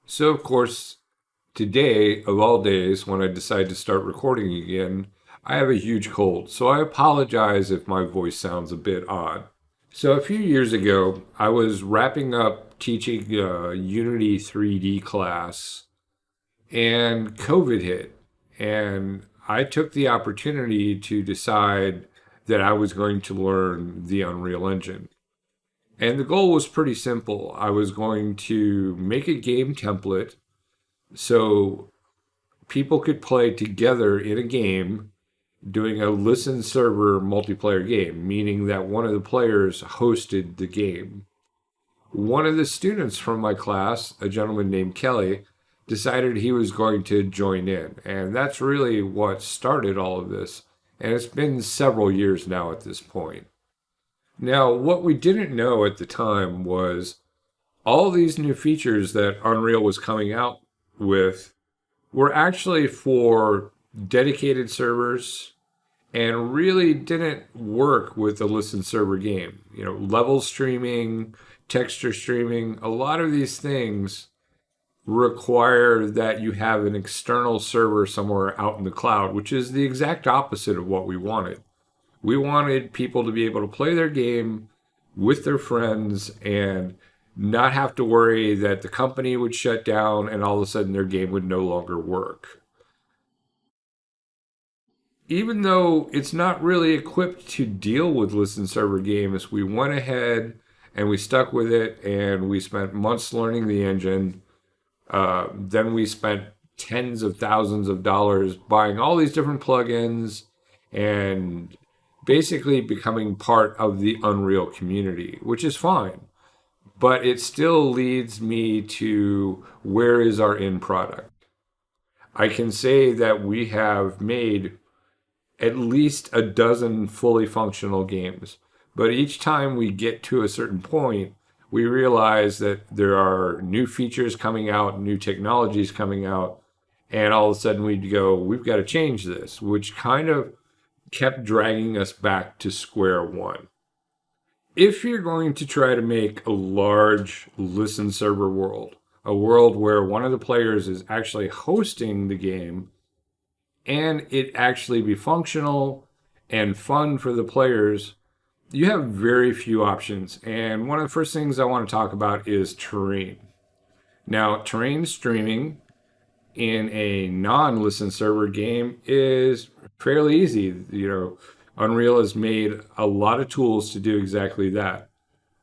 So, of course, today, of all days, when I decide to start recording again, I have a huge cold. So, I apologize if my voice sounds a bit odd. So, a few years ago, I was wrapping up teaching a Unity 3D class, and COVID hit. And I took the opportunity to decide that I was going to learn the Unreal Engine. And the goal was pretty simple. I was going to make a game template so people could play together in a game doing a listen server multiplayer game, meaning that one of the players hosted the game. One of the students from my class, a gentleman named Kelly, decided he was going to join in. And that's really what started all of this. And it's been several years now at this point. Now, what we didn't know at the time was all these new features that Unreal was coming out with were actually for dedicated servers and really didn't work with the listen server game. Level streaming, texture streaming, a lot of these things require that you have an external server somewhere out in the cloud, which is the exact opposite of what we wanted. We wanted people to be able to play their game with their friends and not have to worry that the company would shut down and all of a sudden their game would no longer work. Even though it's not really equipped to deal with listen server games, we went ahead and we stuck with it and we spent months learning the engine. Then we spent tens of thousands of dollars buying all these different plugins and basically becoming part of the Unreal community, which is fine. But it still leads me to where is our end product? I can say that we have made at least a dozen fully functional games. But each time we get to a certain point, we realize that there are new features coming out, new technologies coming out, and all of a sudden we'd go, we've got to change this, which kind of kept dragging us back to square one. If you're going to try to make a large listen server world, a world where one of the players is actually hosting the game, and it actually be functional and fun for the players, you have very few options. And one of the first things I want to talk about is terrain. Now, terrain streaming in a non-listen server game is fairly easy. Unreal has made a lot of tools to do exactly that.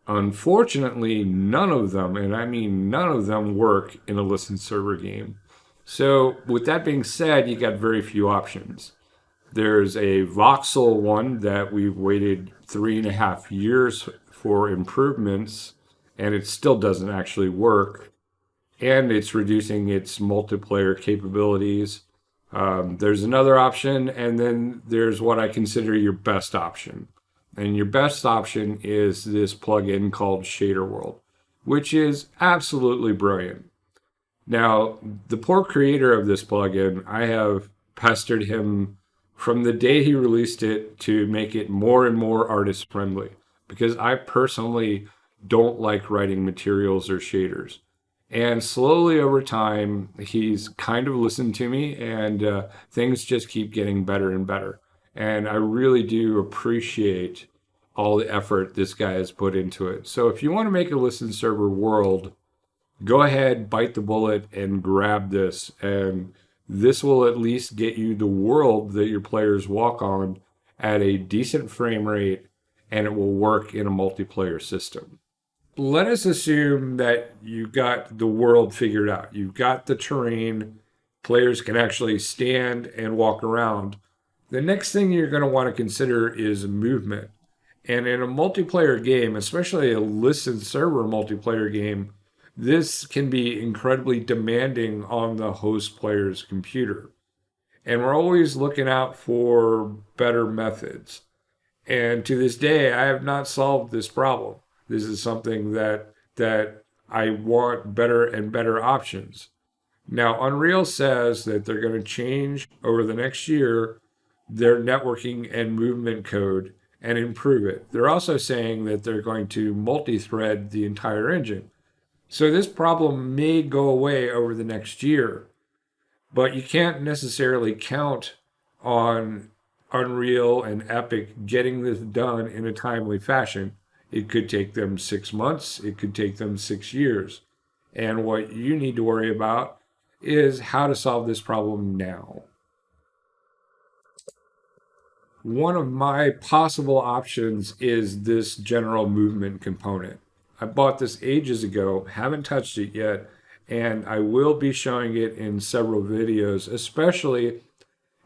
Unfortunately, none of them, and I mean none of them, work in a listen server game. So, with that being said, you got very few options. There's a voxel one that we've waited 3.5 years for improvements, and it still doesn't actually work. And it's reducing its multiplayer capabilities. There's another option, and then there's what I consider your best option. And your best option is this plugin called Shader World, which is absolutely brilliant. Now, the poor creator of this plugin, I have pestered him from the day he released it to make it more and more artist friendly because I personally don't like writing materials or shaders. And slowly over time, he's kind of listened to me, and things just keep getting better and better. And I really do appreciate all the effort this guy has put into it. So if you want to make a listen server world, go ahead, bite the bullet, and grab this. And this will at least get you the world that your players walk on at a decent frame rate, and it will work in a multiplayer system. Let us assume that you got the world figured out. You've got the terrain. Players can actually stand and walk around. The next thing you're going to want to consider is movement. And in a multiplayer game, especially a listen server multiplayer game, this can be incredibly demanding on the host player's computer. And we're always looking out for better methods. And to this day, I have not solved this problem. This is something that I want better and better options. Now, Unreal says that they're going to change over the next year their networking and movement code and improve it. They're also saying that they're going to multi-thread the entire engine. So this problem may go away over the next year, but you can't necessarily count on Unreal and Epic getting this done in a timely fashion. It could take them 6 months, it could take them 6 years. And what you need to worry about is how to solve this problem now. One of my possible options is this general movement component. I bought this ages ago, haven't touched it yet, and I will be showing it in several videos, especially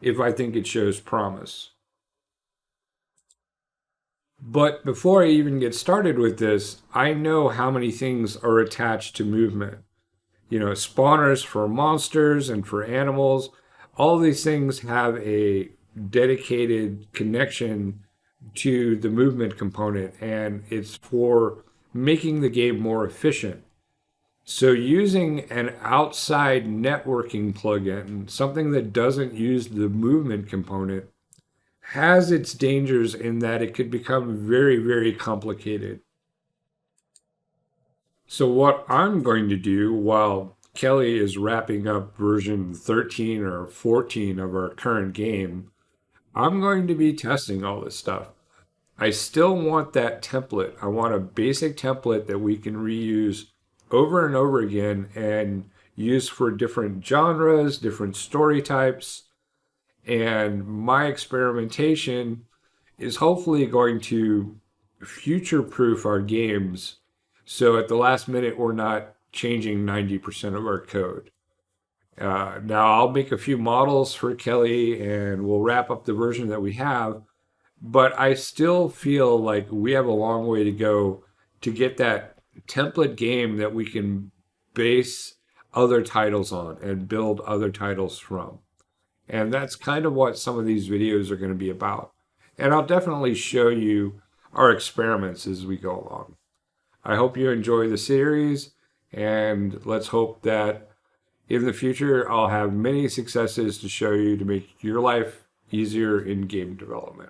if I think it shows promise. But before I even get started with this, I know how many things are attached to movement. You know, spawners for monsters and for animals, all these things have a dedicated connection to the movement component, and it's for making the game more efficient. So using an outside networking plugin, something that doesn't use the movement component, has its dangers in that it could become very, very complicated. So what I'm going to do while Kelly is wrapping up version 13 or 14 of our current game, I'm going to be testing all this stuff. I still want that template. I want a basic template that we can reuse over and over again and use for different genres, different story types. And my experimentation is hopefully going to future-proof our games so at the last minute we're not changing 90% of our code. Now I'll make a few models for Kelly and we'll wrap up the version that we have, but I still feel like we have a long way to go to get that template game that we can base other titles on and build other titles from. And that's kind of what some of these videos are going to be about. And I'll definitely show you our experiments as we go along. I hope you enjoy the series, and let's hope that in the future I'll have many successes to show you to make your life easier in game development.